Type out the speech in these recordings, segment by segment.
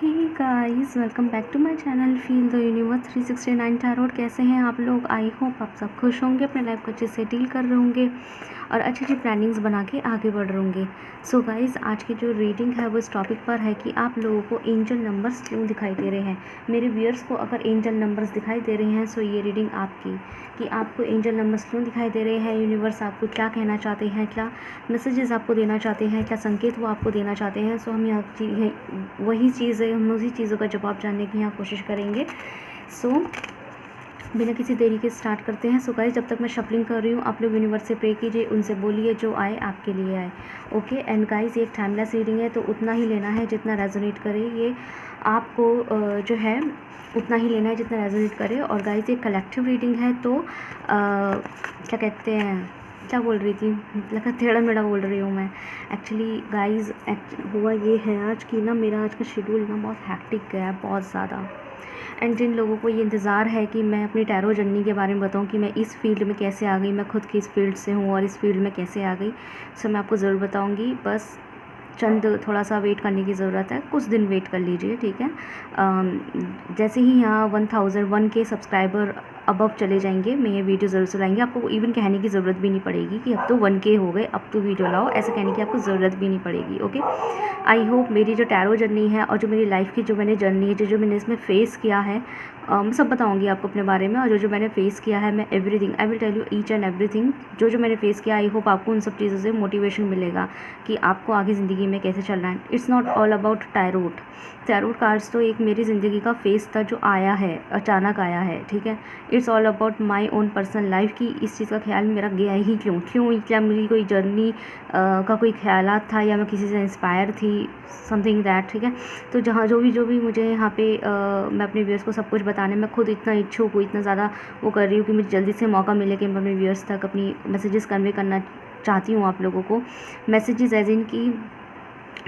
Hey guys, welcome back to my channel feel the universe 369 tarot. कैसे हैं आप लोग? आई होप आप सब खुश होंगे, अपने लाइफ को अच्छे से डील कर रहे होंगे और अच्छी अच्छी प्लानिंग्स बना के आगे बढ़ रहे होंगे। सो गाइस, आज की जो रीडिंग है वो इस टॉपिक पर है कि आप लोगों को एंजल नंबर्स क्यों दिखाई दे रहे हैं। मेरे व्यूअर्स को अगर एंजल नंबर्स दिखाई दे रहे हैं सो ये रीडिंग आपकी, कि आपको एंजल नंबर्स क्यों दिखाई दे रहे हैं, यूनिवर्स आपको क्या कहना चाहते हैं, क्या मैसेजेस आपको देना चाहते हैं, क्या संकेत वो आपको देना चाहते हैं। सो हम यहाँ वही चीज़ है, हम उसी चीज़ों का जवाब जानने की यहाँ कोशिश करेंगे। सो बिना किसी देरी के स्टार्ट करते हैं। सो गाइस, जब तक मैं शफलिंग कर रही हूँ आप लोग यूनिवर्स से प्रे कीजिए, उनसे बोलिए जो आए आपके लिए आए। ओके एंड गाइस, ये एक टाइमलेस रीडिंग है तो उतना ही लेना है जितना रेजोनेट करे। ये आपको जो है उतना ही लेना है जितना रेजोनेट करे। और गाइस, ये कलेक्टिव रीडिंग है तो क्या कहते हैं, क्या बोल रही थी, लगा टेढ़ा मेढ़ा बोल रही हूँ मैं। एक्चुअली गाइस, हुआ ये है आज की ना, मेरा आज का शेड्यूल ना बहुत हैक्टिक गया है, बहुत ज़्यादा। एंड जिन लोगों को ये इंतज़ार है कि मैं अपनी टैरो जर्नी के बारे में बताऊं कि मैं इस फील्ड में कैसे आ गई, मैं खुद की इस फील्ड से हूँ और इस फील्ड में कैसे आ गई, सो मैं आपको ज़रूर बताऊंगी। बस चंद थोड़ा सा वेट करने की ज़रूरत है, कुछ दिन वेट कर लीजिए, ठीक है। जैसे ही यहाँ 1001 के सब्सक्राइबर अबव चले जाएंगे मैं ये वीडियो ज़रूर चलाएंगे। आपको इवन कहने की ज़रूरत भी नहीं पड़ेगी कि अब तो 1K हो गए अब तो वीडियो लाओ, ऐसे कहने की आपको ज़रूरत भी नहीं पड़ेगी। ओके, आई होप मेरी जो टैरो जर्नी है और जो मेरी लाइफ की जो मैंने जर्नी है, जो मैंने इसमें फ़ेस किया है, मैं सब बताऊंगी आपको अपने बारे में। और जो मैंने फ़ेस किया है, मैं everything I will tell you, each and everything जो मैंने फ़ेस किया। आई होप आपको उन सब चीज़ों से मोटिवेशन मिलेगा कि आपको आगे ज़िंदगी में कैसे चलना है। It's not all about tarot cards, तो एक मेरी ज़िंदगी का फेस था जो आया है, अचानक आया है, ठीक है। It's all about my own personal life की इस चीज़ का ख्याल मेरा गया ही क्यों, क्या मेरी कोई जर्नी का कोई ख्यालात था या मैं किसी से इंस्पायर थी, समथिंग दैट, ठीक है। तो जहाँ जो भी मुझे यहाँ पे मैं अपने व्यूअर्स को सब कुछ बताने में खुद इतना इच्छुक हूँ, इतना ज़्यादा वो कर रही हूँ कि मुझे जल्दी से मौका मिले कि मैं अपने व्यूअर्स तक अपनी मैसेजेस कन्वे करना चाहती हूँ आप लोगों को। मैसेजेस एज इन की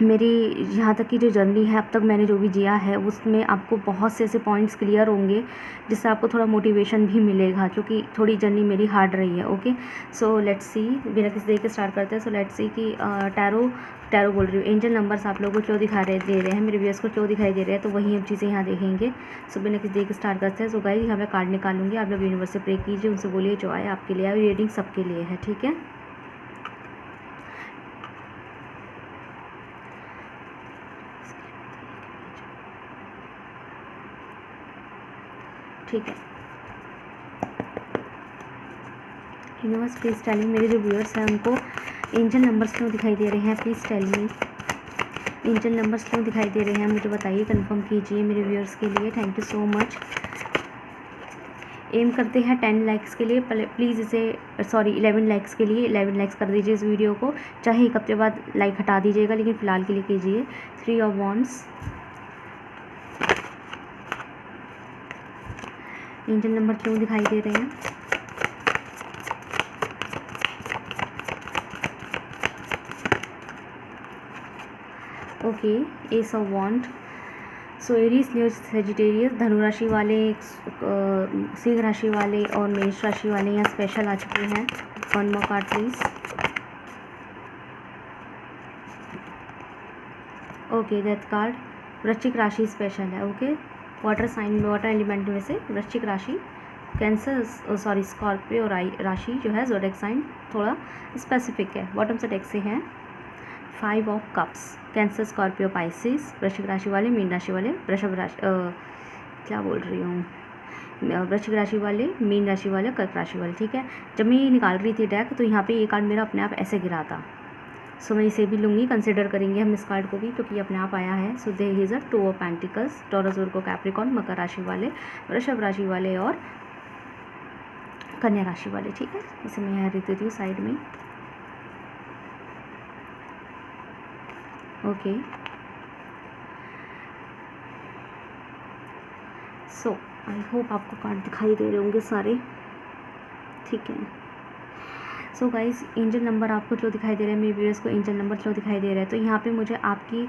मेरी यहाँ तक की जो जर्नी है, अब तक मैंने जो भी जिया है उसमें आपको बहुत से ऐसे पॉइंट्स क्लियर होंगे जिससे आपको थोड़ा मोटिवेशन भी मिलेगा, क्योंकि थोड़ी जर्नी मेरी हार्ड रही है। ओके, सो लेट्स सी, बिना किसी देर के स्टार्ट करते हैं। सो लेट्स सी कि टैरो बोल रही हूँ, एंजल नंबर्स आप लोगों को क्यों दे रहे हैं, मेरे व्यूअर्स को क्यों दिखाई दे रहे हैं, तो वही हम चीज़ें यहाँ देखेंगे। सो बिना किसी देर के स्टार्ट करते हैं। सो गाइस, यहाँ मैं कार्ड निकालूंगी, आप लोग यूनिवर्स से प्रे कीजिए, उनसे बोलिए जो आए आपके लिए आए। रीडिंग सबके लिए है, ठीक है। ठीक है, यूनिवर्स प्लीज़ टेल मी, मेरे जो व्यूअर्स हैं उनको एंजल नंबर्स क्यों दिखाई दे रहे हैं, please tell me, angel numbers क्यों दिखाई दे रहे हैं मुझे बताइए, कंफर्म कीजिए मेरे व्यूअर्स के लिए। Thank you so much. एम करते हैं 10 लाइक्स के लिए, प्लीज़ इसे 11 लाइक्स के लिए 11 लाइक्स कर दीजिए इस वीडियो को। चाहे एक हफ्ते बाद लाइक हटा दीजिएगा, लेकिन फ़िलहाल के लिए कीजिए। 3 ऑफ वॉन्ड्स, एंजल नंबर क्यों दिखाई दे रहे हैं, okay, ace of wand. So Aries, Leo, Sagittarius, धनु राशि वाले, सिंह राशि वाले और मेष राशि वाले यहाँ स्पेशल आ चुके हैं। One more card please. Okay, death card, वृश्चिक राशि स्पेशल है। Okay, water sign, water element में से वृश्चिक राशि, कैंसर सॉरी स्कॉर्पियो राशि जो है ज़ोडिएक साइन थोड़ा स्पेसिफिक है। बॉटम से टेक्स से हैं 5 of cups, cancer Scorpio Pisces, वृश्चिक राशि वाले, मीन राशि वाले, वृषभ राशि क्या बोल रही हूँ, वृश्चिक राशि वाले, मीन राशि वाले, कर्क राशि वाले, ठीक है। जब मैं ये निकाल रही थी डेक तो यहाँ पे ये कार्ड मेरा अपने आप ऐसे गिरा था, सो मैं इसे भी लूँगी, कंसिडर करेंगे हम इस कार्ड को भी क्योंकि अपने आप आया है। So there is a 2 of pentacles, Taurus Virgo Capricorn, मकर राशि वाले, वृषभ राशि वाले और कन्या राशि वाले, ठीक है। इसे मैं यहाँ रख देती हूँ साइड में। ओके, सो आई होप आपको कार्ड दिखाई दे रहे होंगे सारे, ठीक है। सो गाइस, एंजल नंबर आपको क्यों दिखाई दे रहा है, मेरे व्यूअर्स को एंजल नंबर क्यों दिखाई दे रहा है, तो यहाँ पे मुझे आपकी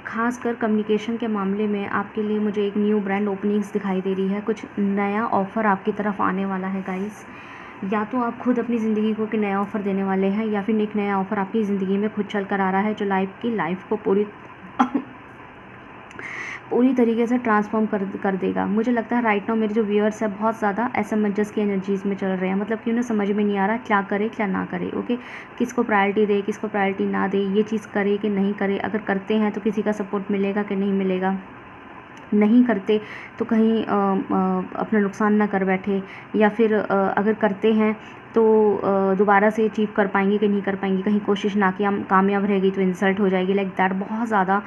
खासकर कम्युनिकेशन के मामले में आपके लिए मुझे एक न्यू ब्रांड ओपनिंग्स दिखाई दे रही है। कुछ नया ऑफ़र आपकी तरफ आने वाला है गाइस, या तो आप खुद अपनी ज़िंदगी को एक नया ऑफ़र देने वाले हैं या फिर एक नया ऑफ़र आपकी ज़िंदगी में खुद चल कर आ रहा है जो लाइफ को पूरी तरीके से ट्रांसफॉर्म कर देगा। मुझे लगता है राइट नाउ मेरे जो व्यूअर्स है बहुत ज़्यादा असमंजस की एनर्जीज़ में चल रहे हैं, मतलब कि उन्हें समझ में नहीं आ रहा क्या करे क्या ना करे। ओके, किसको प्रायोरिटी दे, किसको प्रायोरिटी ना दे, ये चीज़ करे कि नहीं करे, अगर करते हैं तो किसी का सपोर्ट मिलेगा कि नहीं मिलेगा, नहीं करते तो कहीं अपना नुकसान ना कर बैठे, या फिर अगर करते हैं तो दोबारा से अचीव कर पाएंगे कि नहीं कर पाएंगे, कहीं कोशिश ना कामयाब रहेगी तो इंसल्ट हो जाएगी। लाइक दैट बहुत ज़्यादा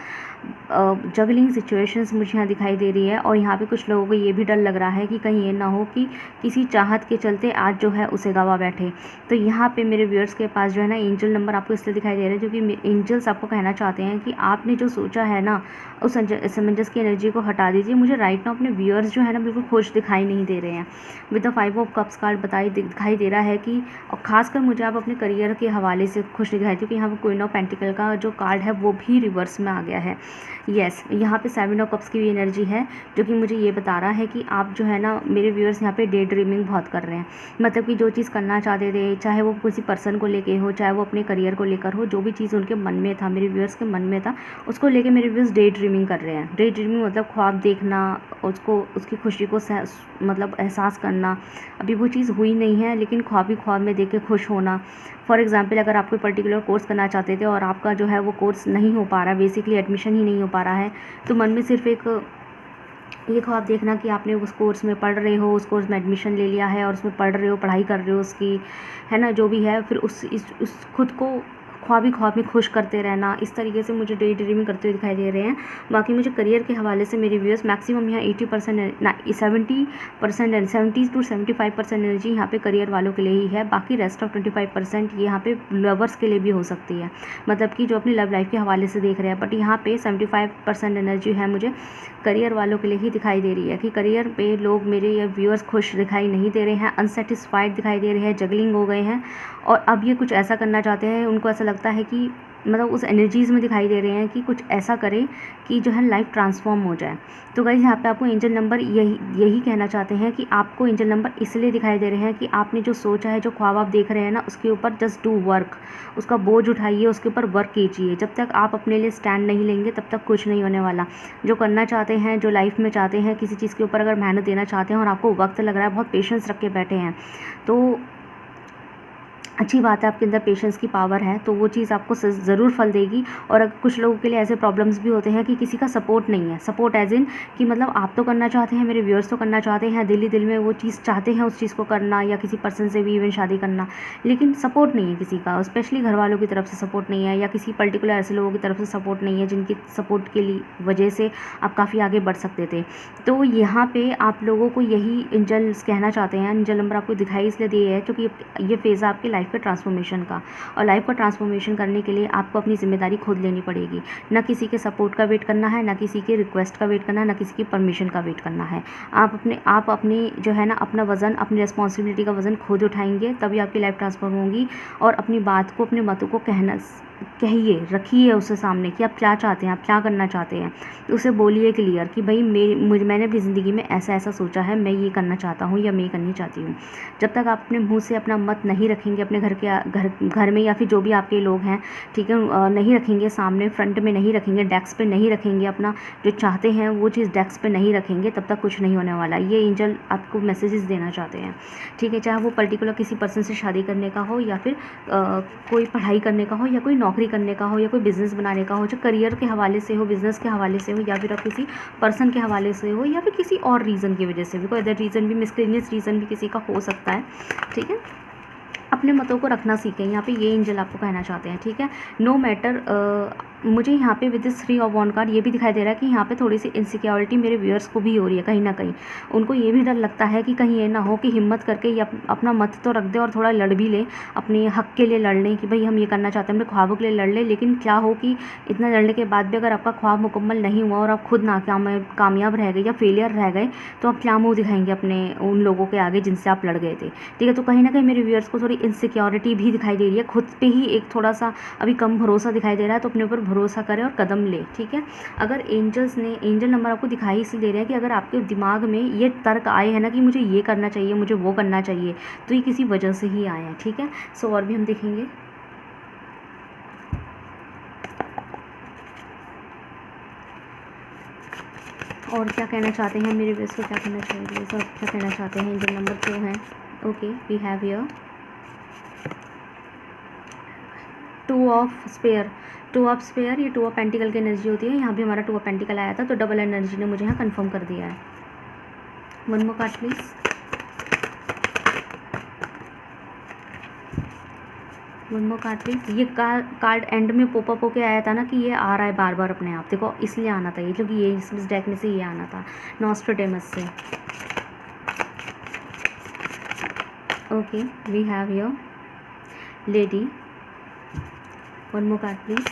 जगलिंग सिचुएशंस मुझे यहाँ दिखाई दे रही है। और यहाँ पे कुछ लोगों को ये भी डर लग रहा है कि कहीं ये ना हो कि किसी चाहत के चलते आज जो है उसे गवा बैठे। तो यहाँ पे मेरे व्यूअर्स के पास जो है ना एंजल नंबर आपको इसलिए दिखाई दे रहे हैं क्योंकि एंजल्स आपको कहना चाहते हैं कि आपने जो सोचा है ना उस असमंजस की एनर्जी को हटा दीजिए। मुझे राइट नाउ अपने व्यूअर्स जो है ना बिल्कुल खुश दिखाई नहीं दे रहे हैं। With the 5 of cups card दिखाई दे रहा है कि, और खासकर मुझे आप अपने करियर के हवाले से खुश दिखाई, क्योंकि यहाँ पर क्वीन ऑफ पेंटिकल का जो कार्ड है वो भी रिवर्स में आ गया है। यस, यहाँ पे 7 ऑफ कप्स की भी एनर्जी है जो कि मुझे ये बता रहा है कि आप जो है ना मेरे व्यूअर्स यहाँ पे डे ड्रीमिंग बहुत कर रहे हैं। मतलब कि जो चीज़ करना चाहते थे, चाहे वो किसी पर्सन को लेके हो, चाहे वो अपने करियर को लेकर हो, जो भी चीज़ उनके मन में था, मेरे व्यूअर्स के मन में था, उसको लेके मेरे व्यूअर्स डे ड्रीमिंग कर रहे हैं। डे ड्रीमिंग मतलब ख्वाब देखना, उसको उसकी खुशी को मतलब एहसास करना। अभी वो चीज़ हुई नहीं है लेकिन ख्वाब ही ख्वाब में देख के खुश होना। फॉर एग्जांपल अगर आप कोई पर्टिकुलर कोर्स करना चाहते थे और आपका जो है वो कोर्स नहीं हो पा रहा, बेसिकली एडमिशन ही नहीं हो पा रहा है, तो मन में सिर्फ एक ये ख्वाब देखना कि आपने उस कोर्स में पढ़ रहे हो, उस कोर्स में एडमिशन ले लिया है और उसमें पढ़ रहे हो, पढ़ाई कर रहे हो उसकी, है ना, जो भी है, फिर उस खुद को ख्वाब ही ख्वाब में खुश करते रहना। इस तरीके से मुझे डे ड्रीमिंग करते हुए दिखाई दे रहे हैं। बाकी मुझे करियर के हवाले से मेरे व्यूअर्स मैक्सिमम यहाँ 80% 70% 70 to 75% एनर्जी यहाँ पे करियर वालों के लिए ही है। बाकी रेस्ट ऑफ 25% ये यहाँ पे लवर्स के लिए भी हो सकती है, मतलब कि जो अपनी लव लाइफ के हवाले से देख रहे हैं। बट यहाँ पे 75% एनर्जी है मुझे करियर वालों के लिए ही दिखाई दे रही है कि करियर पे लोग मेरे या व्यूअर्स खुश दिखाई नहीं दे रहे हैं, अनसेटिस्फाइड दिखाई दे रहे हैं, जगलिंग हो गए हैं और अब ये कुछ ऐसा करना चाहते हैं। उनको ऐसा लगता है कि मतलब उस एनर्जीज़ में दिखाई दे रहे हैं कि कुछ ऐसा करें कि जो है लाइफ ट्रांसफॉर्म हो जाए। तो गाइस यहाँ पे आपको एंजल नंबर यही कहना चाहते हैं कि आपको एंजल नंबर इसलिए दिखाई दे रहे हैं कि आपने जो सोचा है, जो ख्वाब आप देख रहे हैं ना, उसके ऊपर जस्ट डू वर्क, उसका बोझ उठाइए, उसके ऊपर वर्क कीजिए। जब तक आप अपने लिए स्टैंड नहीं लेंगे तब तक कुछ नहीं होने वाला। जो करना चाहते हैं, जो लाइफ में चाहते हैं, किसी चीज़ के ऊपर अगर मेहनत देना चाहते हैं और आपको वक्त लग रहा है, बहुत पेशेंस रख के बैठे हैं, तो अच्छी बात है, आपके अंदर पेशेंस की पावर है, तो वो चीज़ आपको ज़रूर फल देगी। और अगर कुछ लोगों के लिए ऐसे प्रॉब्लम्स भी होते हैं कि किसी का सपोर्ट नहीं है, सपोर्ट एज इन कि मतलब आप तो करना चाहते हैं, मेरे व्यूअर्स तो करना चाहते हैं, दिल में वो चीज़ चाहते हैं उस चीज़ को करना, या किसी पर्सन से भी इवन शादी करना, लेकिन सपोर्ट नहीं है किसी का, स्पेशली घर वालों की तरफ से सपोर्ट नहीं है, या किसी पर्टिकुलर ऐसे लोगों की तरफ से सपोर्ट नहीं है जिनकी सपोर्ट के लिए वजह से आप काफ़ी आगे बढ़ सकते थे। तो यहाँ पे आप लोगों को यही एंजल्स कहना चाहते हैं। एंजल नंबर आपको दिखाई इसलिए दिए है क्योंकि ये फेज़ है आपकी लाइफ के ट्रांसफॉर्मेशन का, और लाइफ का ट्रांसफॉर्मेशन करने के लिए आपको अपनी जिम्मेदारी खुद लेनी पड़ेगी। ना किसी के सपोर्ट का वेट करना है, ना किसी के रिक्वेस्ट का वेट करना है, ना किसी की परमिशन का वेट करना है। आप अपने जो है ना अपना वज़न, अपनी रिस्पॉन्सिबिलिटी का वज़न खुद उठाएंगे, तभी आपकी लाइफ ट्रांसफॉर्म होगी। और अपनी बात को, अपने मतों को कहिए, रखिए उससे सामने कि आप क्या चाहते हैं, आप क्या करना चाहते हैं, तो उसे बोलिए क्लियर कि भाई मैंने अपनी ज़िंदगी में ऐसा ऐसा सोचा है, मैं ये करना चाहता हूँ या मैं ये करनी चाहती हूँ। जब तक आप अपने मुंह से अपना मत नहीं रखेंगे अपने घर में, या फिर जो भी आपके लोग हैं, ठीक है, नहीं रखेंगे सामने, फ्रंट में नहीं रखेंगे, डेस्क पे नहीं रखेंगे, अपना जो चाहते हैं वो चीज़ डेस्क पे नहीं रखेंगे, तब तक कुछ नहीं होने वाला। ये एंजल आपको मैसेजेस देना चाहते हैं, ठीक है। चाहे वो पर्टिकुलर किसी पर्सन से शादी करने का हो, या फिर कोई पढ़ाई करने का हो, या कोई नौकरी करने का हो, या कोई बिज़नेस बनाने का हो, जो करियर के हवाले से हो, बिज़नेस के हवाले से हो, या फिर आप किसी पर्सन के हवाले से हो, या फिर किसी और रीज़न की वजह से भी, कोई अदर रीज़न भी, मिसलेनियस रीज़न भी किसी का हो सकता है, ठीक है। अपने मतों को रखना सीखें, यहाँ पे ये एंजल आपको कहना चाहते हैं, ठीक है। नो मैटर मुझे यहाँ पे with this 3 of wand card ये भी दिखाई दे रहा है कि यहाँ पे थोड़ी सी इनसिक्योरिटी मेरे व्यूअर्स को भी हो रही है कहीं ना कहीं। उनको ये भी डर लगता है कि कहीं ये ना हो कि हिम्मत करके ये अपना मत तो रख दे और थोड़ा लड़ भी ले, अपने हक के लिए लड़ लें कि भाई हम ये करना चाहते हैं, अपने ख्वाबों के लिए लड़ लें। लेकिन क्या हो कि इतना लड़ने के बाद भी अगर आपका ख्वाब मुकम्मल नहीं हुआ और आप खुद कामयाब रह गए या फेलियर रह गए, तो आप क्या मुँह दिखाएंगे अपने उन लोगों के आगे जिनसे आप लड़ गए थे, ठीक है। तो कहीं ना कहीं मेरे व्यूअर्स को थोड़ी इनसिक्योरिटी भी दिखाई दे रही है, खुद पे ही एक थोड़ा सा अभी कम भरोसा दिखाई दे रहा है, तो अपने ऊपर भरोसा करें और कदम ले, ठीक है। अगर एंजल नंबर आपको दिखाई इसलिए दे रहे हैं कि अगर आपके दिमाग में ये तर्क आए हैं ना कि मुझे ये करना चाहिए, मुझे वो करना चाहिए, तो ये किसी वजह से ही आए हैं, ठीक है। सो और भी हम देखेंगे। और क्या कहना चाहते हैं मेरे व्यूअर्स को, क्या कहना चाहिए सर, क्या कहना चाहते हैं एंजल नंबर 2 है। Okay, we have here 2 of spades. 2 of spades, ये 2 ऑफ पेंटिकल की एनर्जी होती है। यहाँ भी हमारा 2 ऑफ पेंटिकल आया था, तो डबल एनर्जी ने मुझे यहाँ कंफर्म कर दिया है। One more card please. One more card please. ये कार्ड एंड में पॉपअप होके आया था ना कि ये आ रहा है बार बार अपने आप, देखो इसलिए आना था ये, क्योंकि ये इस डेक में से ये आना था नॉस्ट्रेडेमस से। Okay, we have here lady. One more card please.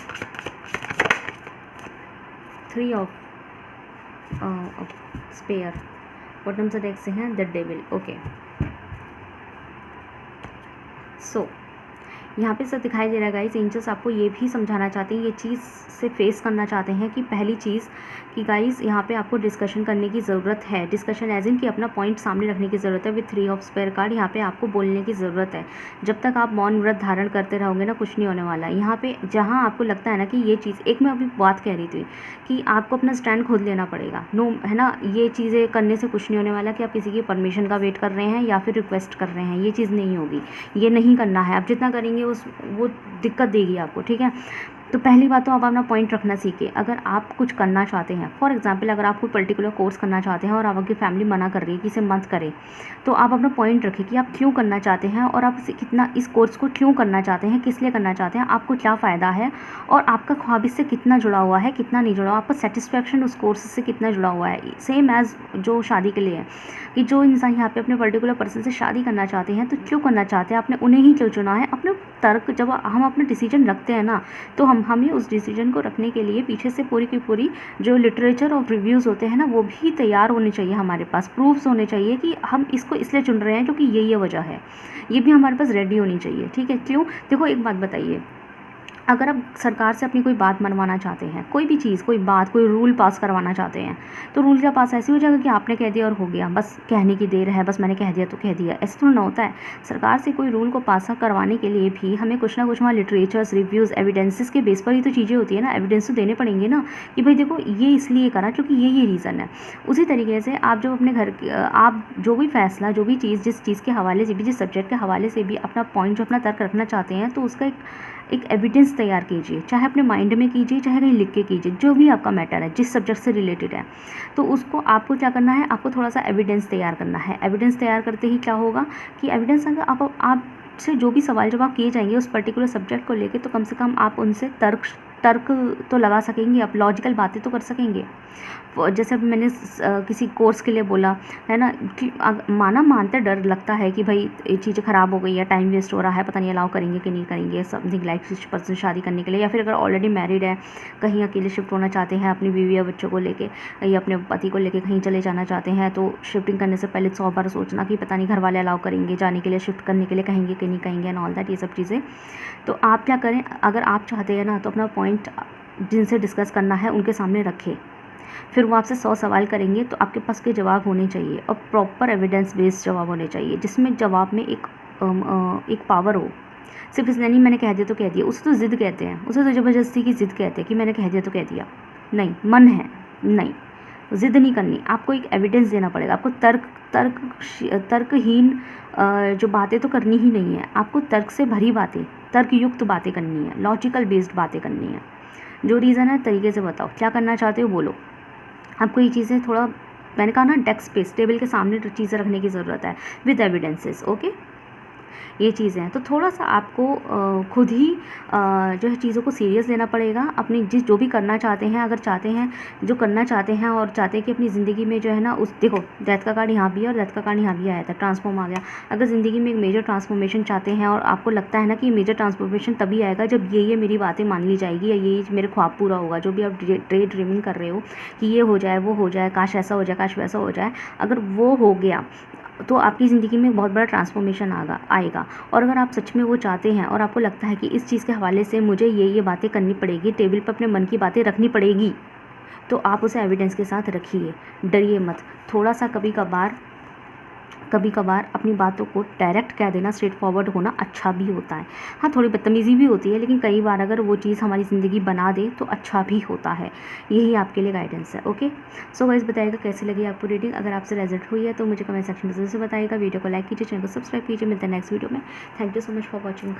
3 of spades, bottom से डेक से हैं द डेविल। ओके, सो यहाँ पे सब दिखाई दे रहा है गाइस, एंजल्स आपको ये भी समझाना चाहते हैं, ये चीज़ से फेस करना चाहते हैं कि पहली चीज़ कि गाइस यहाँ पे आपको डिस्कशन करने की ज़रूरत है। डिस्कशन एज इन कि अपना पॉइंट सामने रखने की ज़रूरत है। विद 3 ऑफ स्पेयर कार्ड यहाँ पे आपको बोलने की ज़रूरत है। जब तक आप मौन व्रत धारण करते रहोगे ना, कुछ नहीं होने वाला है। यहाँ पे जहाँ आपको लगता है ना कि ये चीज़, एक मैं अभी बात कह रही थी कि आपको अपना स्टैंड खुद लेना पड़ेगा, नो है ना, ये चीज़ें करने से कुछ नहीं होने वाला कि आप किसी की परमिशन का वेट कर रहे हैं या फिर रिक्वेस्ट कर रहे हैं, ये चीज़ नहीं होगी, ये नहीं करना है। आप जितना करेंगे वो दिक्कत देगी आपको, ठीक है। तो पहली बात तो आप अपना पॉइंट रखना सीखिए। अगर आप कुछ करना चाहते हैं, फॉर एग्जांपल अगर आप कोई पर्टिकुलर कोर्स करना चाहते हैं और आपकी फैमिली मना कर रही है कि इसे मत करें, तो आप अपना पॉइंट रखिए कि आप क्यों करना चाहते हैं और आप इसे कितना, इस कोर्स को क्यों करना चाहते हैं, किस लिए करना चाहते हैं, आपको क्या फ़ायदा है और आपका ख्वाब इससे कितना जुड़ा हुआ है, कितना नहीं जुड़ा हुआ, आपका सेटिस्फैक्शन उस कोर्स से कितना जुड़ा हुआ है। सेम एज़ जो शादी के लिए है कि जो इंसान यहाँ पे अपने पर्टिकुलर पर्सन से शादी करना चाहते हैं, तो क्यों करना चाहते हैं, आपने उन्हें ही क्यों चुना है। अपने तर्क, जब हम अपना डिसीजन रखते हैं ना, तो हमें उस डिसीजन को रखने के लिए पीछे से पूरी की पूरी जो लिटरेचर ऑफ रिव्यूज़ होते हैं ना, वो भी तैयार होने चाहिए, हमारे पास प्रूफ्स होने चाहिए कि हम इसको इसलिए चुन रहे हैं क्योंकि ये वजह है, ये भी हमारे पास रेडी होनी चाहिए, ठीक है। क्यों, देखो एक बात बताइए, अगर आप सरकार से अपनी कोई बात मनवाना चाहते हैं, कोई भी चीज़, कोई बात, कोई रूल पास करवाना चाहते हैं, तो रूल क्या पास ऐसे हो जाएगा कि आपने कह दिया और हो गया, बस कहने की देर है, बस मैंने कह दिया तो कह दिया, ऐसे तो ना होता है। सरकार से कोई रूल को पास करवाने के लिए भी हमें कुछ ना कुछ वहाँ लिटरेचर्स, रिव्यूज़, एविडेंसेस के बेस पर ही तो चीज़ें होती है ना। एविडेंस तो देने पड़ेंगे ना कि भाई देखो ये इसलिए करा क्योंकि ये रीज़न है। उसी तरीके से आप जब अपने घर, आप जो भी फैसला, जो भी चीज़, जिस चीज़ के हवाले से भी, जिस सब्जेक्ट के हवाले से भी अपना पॉइंट, जो अपना तर्क रखना चाहते हैं, तो उसका एक एविडेंस तैयार कीजिए, चाहे अपने माइंड में कीजिए, चाहे कहीं लिख के कीजिए, जो भी आपका मैटर है, जिस सब्जेक्ट से रिलेटेड है, तो उसको आपको क्या करना है, आपको थोड़ा सा एविडेंस तैयार करना है। एविडेंस तैयार करते ही क्या होगा कि एविडेंस, अगर आपसे जो भी सवाल जवाब किए जाएंगे उस पर्टिकुलर सब्जेक्ट को लेके, तो कम से कम आप उनसे तर्क तो लगा सकेंगे, आप लॉजिकल बातें तो कर सकेंगे। जैसे अभी मैंने किसी कोर्स के लिए बोला है ना, कि मानते डर लगता है कि भाई ये चीज़ें ख़राब हो गई है, टाइम वेस्ट हो रहा है, पता नहीं अलाउ करेंगे कि नहीं करेंगे, समथिंग लाइक 6% शादी करने के लिए, या फिर अगर ऑलरेडी मैरिड है, कहीं अकेले शिफ्ट होना चाहते हैं अपनी बीवी या बच्चों को लेके, या अपने पति को लेके कहीं चले जाना चाहते हैं, तो शिफ्टिंग करने से पहले 100 बार सोचना कि पता नहीं घर वाले अलाउ करेंगे जाने के लिए, शिफ्ट करने के लिए, कहेंगे कि नहीं कहेंगे एंड ऑल दैट, ये सब चीज़ें। तो आप क्या करें, अगर आप चाहते हैं ना, तो अपना पॉइंट जिनसे डिस्कस करना है उनके सामने रखें, फिर वो आपसे 100 सवाल करेंगे, तो आपके पास के जवाब होने चाहिए और प्रॉपर एविडेंस बेस्ड जवाब होने चाहिए, जिसमें जवाब में एक पावर हो। सिर्फ इसलिए नहीं मैंने कह दिया तो कह दिया, उसे तो ज़िद कहते हैं, उसे तो ज़बरदस्ती की ज़िद कहते हैं कि मैंने कह दिया तो कह दिया, नहीं, मन है, नहीं, ज़िद नहीं करनी, आपको एक एविडेंस देना पड़ेगा। आपको तर्कहीन जो बातें तो करनी ही नहीं है, आपको तर्क से भरी बातें, तर्कयुक्त बातें करनी है, लॉजिकल बेस्ड बातें करनी है। जो रीज़न है तरीके से बताओ, क्या करना चाहते हो बोलो। आपको ये चीज़ें थोड़ा, मैंने कहा ना, डेस्क पे, टेबल के सामने चीज़ें रखने की ज़रूरत है विद एविडेंसेस, ओके। ये चीज़ें हैं, तो थोड़ा सा आपको खुद ही जो है चीज़ों को सीरियस लेना पड़ेगा। अपनी जो भी करना चाहते हैं, अगर चाहते हैं, जो करना चाहते हैं और चाहते हैं कि अपनी ज़िंदगी में जो है ना, उस, देखो डेथ का कार्ड यहाँ भी है और डेथ का कार्ड यहाँ भी आया था, ट्रांसफॉर्म आ गया। अगर ज़िंदगी में एक मेजर ट्रांसफॉर्मेशन चाहते हैं और आपको लगता है ना कि मेजर ट्रांसफॉर्मेशन तभी आएगा जब ये मेरी बातें मान ली जाएगी, या ये मेरे ख्वाब पूरा होगा, जो भी आप ड्रीमिंग कर रहे हो कि ये हो जाए, वो हो जाए, काश ऐसा हो जाए, काश वैसा हो जाए, अगर वो हो गया तो आपकी ज़िंदगी में बहुत बड़ा ट्रांसफॉर्मेशन आएगा। और अगर आप सच में वो चाहते हैं और आपको लगता है कि इस चीज़ के हवाले से मुझे ये बातें करनी पड़ेगी, टेबल पर अपने मन की बातें रखनी पड़ेगी, तो आप उसे एविडेंस के साथ रखिए, डरिए मत। थोड़ा सा कभी कभार कभी कभार अपनी बातों को डायरेक्ट कह देना, स्ट्रेट फॉरवर्ड होना अच्छा भी होता है। हाँ, थोड़ी बदतमीज़ी भी होती है, लेकिन कई बार अगर वो चीज़ हमारी ज़िंदगी बना दे तो अच्छा भी होता है। यही आपके लिए गाइडेंस है। ओके, सो गाइस बताइएगा कैसी लगी आपको रीडिंग। अगर आपसे रेजल्ट हुई है तो मुझे कमेंट सेक्शन में ज़रूर से बताइएगा। वीडियो को लाइक कीजिए, चैनल को सब्सक्राइब कीजिए। मिलते हैं नेक्स्ट वीडियो में। Thank you so much for watching.